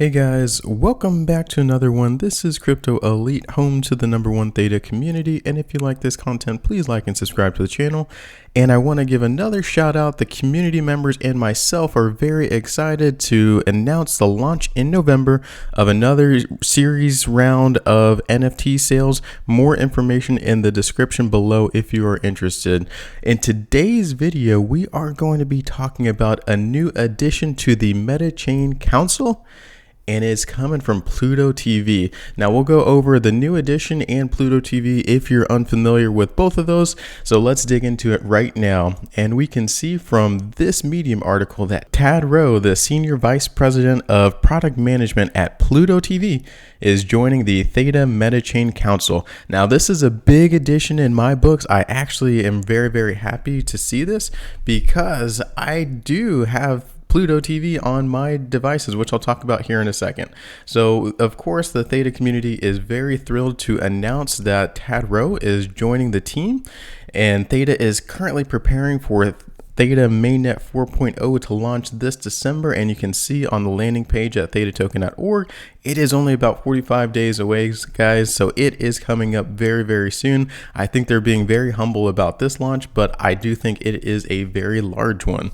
Hey guys, welcome back to another one. This is Crypto Elite, home to the #1 Theta community. And if you like this content, please like and subscribe to the channel. And I want to give another shout out. The community members and myself are very excited to announce the launch in November of another series round of NFT sales. More information in the description below if you are interested. In today's video, we are going to be talking about a new addition to the Metachain Council, and it's coming from Pluto TV. Now we'll go over the new edition and Pluto TV if you're unfamiliar with both of those. So let's dig into it right now. And we can see from this Medium article that Tad Rowe, the Senior Vice President of Product Management at Pluto TV, is joining the Theta Metachain Council. Now this is a big addition in my books. I actually am very, very happy to see this because I do have Pluto TV on my devices, which I'll talk about here in a second. So of course the Theta community is very thrilled to announce that Tad Rowe is joining the team, and Theta is currently preparing for Theta Mainnet 4.0 to launch this December, and you can see on the landing page at thetatoken.org, it is only about 45 days away, guys, so it is coming up very, very soon. I think they're being very humble about this launch, but I do think it is a very large one.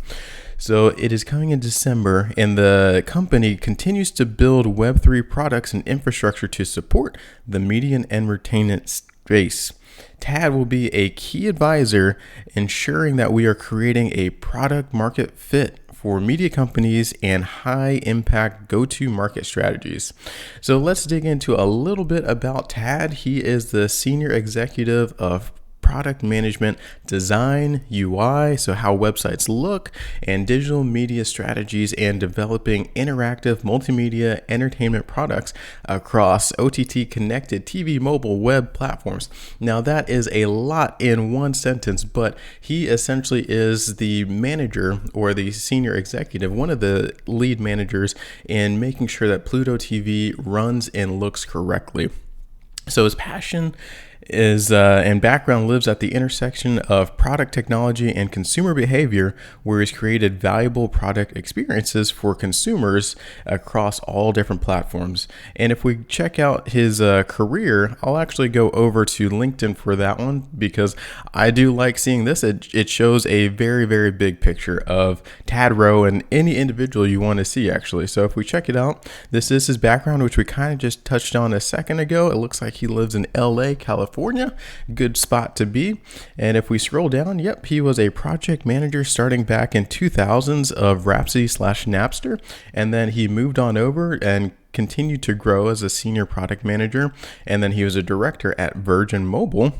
So it is coming in December, and the company continues to build Web3 products and infrastructure to support the media and entertainment space. Tad will be a key advisor, ensuring that we are creating a product market fit for media companies and high impact go-to-market strategies. So let's dig into a little bit about Tad. He is the senior executive of product management, design, UI, so how websites look, and digital media strategies, and developing interactive multimedia entertainment products across OTT connected TV, mobile, web platforms. Now that is a lot in one sentence, but he essentially is the manager or the senior executive, one of the lead managers in making sure that Pluto TV runs and looks correctly. So his passion and background lives at the intersection of product technology and consumer behavior, where he's created valuable product experiences for consumers across all different platforms. And if we check out his career, I'll actually go over to LinkedIn for that one because I do like seeing this. It shows a very, very big picture of Tad Rowe and any individual you want to see, actually. So if we check it out, this is his background, which we kind of just touched on a second ago. It looks like he lives in LA, California. Good spot to be. And if we scroll down, yep, he was a project manager starting back in 2000s of Rhapsody/Napster, and then he moved on over and continued to grow as a senior product manager, and then he was a director at Virgin Mobile.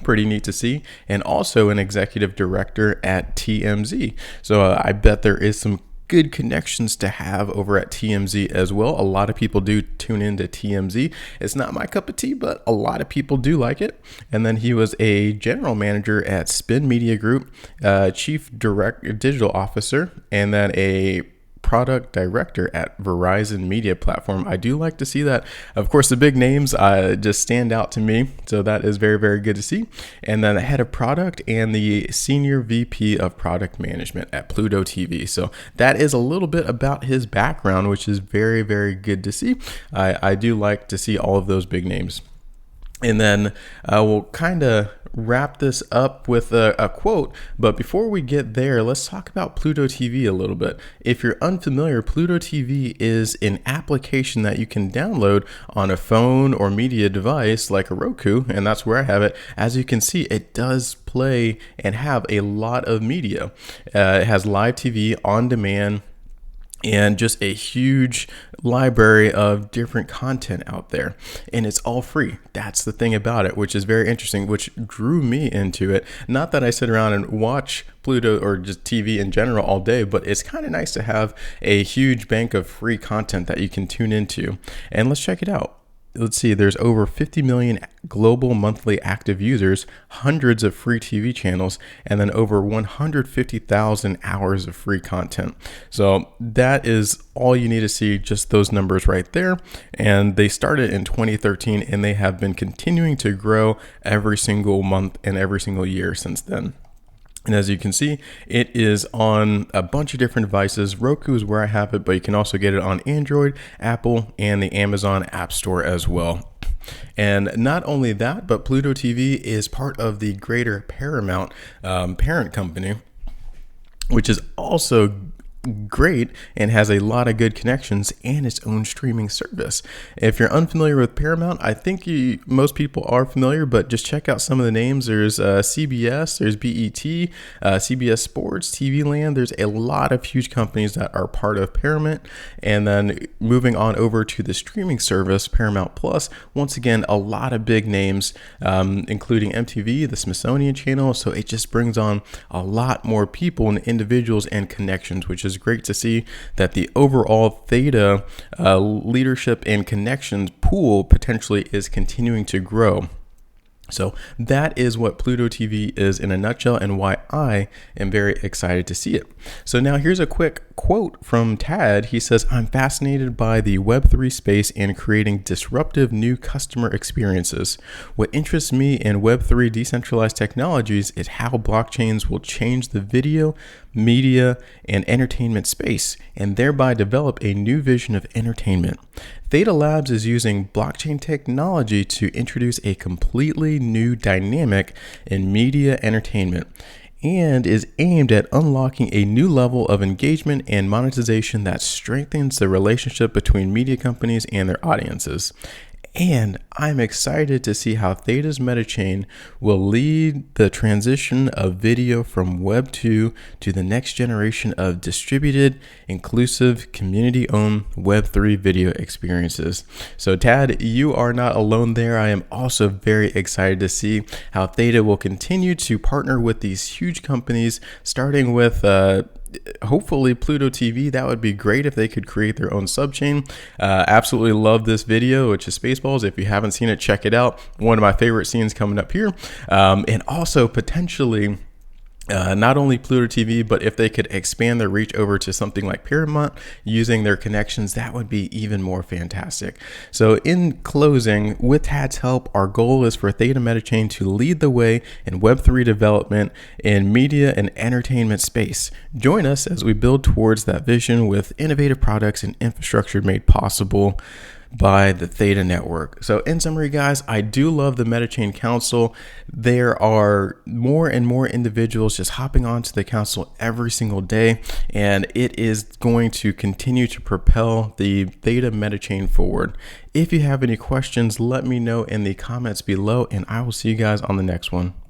Pretty neat to see, and also an executive director at TMZ. So I bet there is some good connections to have over at TMZ as well. A lot of people do tune into TMZ. It's not my cup of tea, but a lot of people do like it. And then he was a general manager at Spin Media Group, chief digital officer, and then a product director at Verizon Media Platform. I do like to see that. Of course, the big names just stand out to me, so that is very, very good to see. And then the head of product and the senior VP of product management at Pluto TV. So that is a little bit about his background, which is very, very good to see. I do like to see all of those big names. And then we'll kind of wrap this up with a quote. But before we get there, let's talk about Pluto TV a little bit. If you're unfamiliar, Pluto TV is an application that you can download on a phone or media device like a Roku, and that's where I have it. As you can see, it does play and have a lot of media. It has live TV on demand, and just a huge library of different content out there, and it's all free. That's the thing about it, which is very interesting, which drew me into it. Not that I sit around and watch Pluto or just TV in general all day, but it's kind of nice to have a huge bank of free content that you can tune into. And let's check it out. Let's see, there's over 50 million global monthly active users, hundreds of free TV channels, and then over 150,000 hours of free content. So that is all you need to see, just those numbers right there. And they started in 2013, and they have been continuing to grow every single month and every single year since then. And as you can see, it is on a bunch of different devices. Roku is where I have it, but you can also get it on Android, Apple, and the Amazon App Store as well. And not only that, but Pluto TV is part of the greater Paramount parent company, which is also great and has a lot of good connections and its own streaming service. If you're unfamiliar with Paramount, I think most people are familiar, but just check out some of the names. There's CBS, there's BET, CBS Sports, TV Land. There's a lot of huge companies that are part of Paramount. And then moving on over to the streaming service, Paramount Plus, once again, a lot of big names, including MTV, the Smithsonian Channel. So it just brings on a lot more people and individuals and connections, which is great to see that the overall Theta leadership and connections pool potentially is continuing to grow. So that is what Pluto TV is in a nutshell and why I am very excited to see it. So now here's a quick quote from Tad. He says, "I'm fascinated by the Web3 space and creating disruptive new customer experiences. What interests me in Web3 decentralized technologies is how blockchains will change the video, media, and entertainment space and thereby develop a new vision of entertainment. Theta Labs is using blockchain technology to introduce a completely new dynamic in media entertainment and is aimed at unlocking a new level of engagement and monetization that strengthens the relationship between media companies and their audiences. And I'm excited to see how Theta's Metachain will lead the transition of video from Web 2 to the next generation of distributed, inclusive, community-owned Web 3 video experiences." So Tad, you are not alone there. I am also very excited to see how Theta will continue to partner with these huge companies, starting with hopefully Pluto TV. That would be great if they could create their own subchain. Absolutely love this video, which is Spaceballs. If you haven't seen it, check it out. One of my favorite scenes coming up here. And also potentially not only Pluto TV, but if they could expand their reach over to something like Paramount using their connections, that would be even more fantastic. So in closing, with Tad's help, our goal is for Theta Metachain to lead the way in Web3 development in media and entertainment space. Join us as we build towards that vision with innovative products and infrastructure made possible by the Theta network. So in summary, guys, I do love the Metachain Council. There are more and more individuals just hopping onto the council every single day, and it is going to continue to propel the Theta Metachain forward. If you have any questions, let me know in the comments below, and I will see you guys on the next one.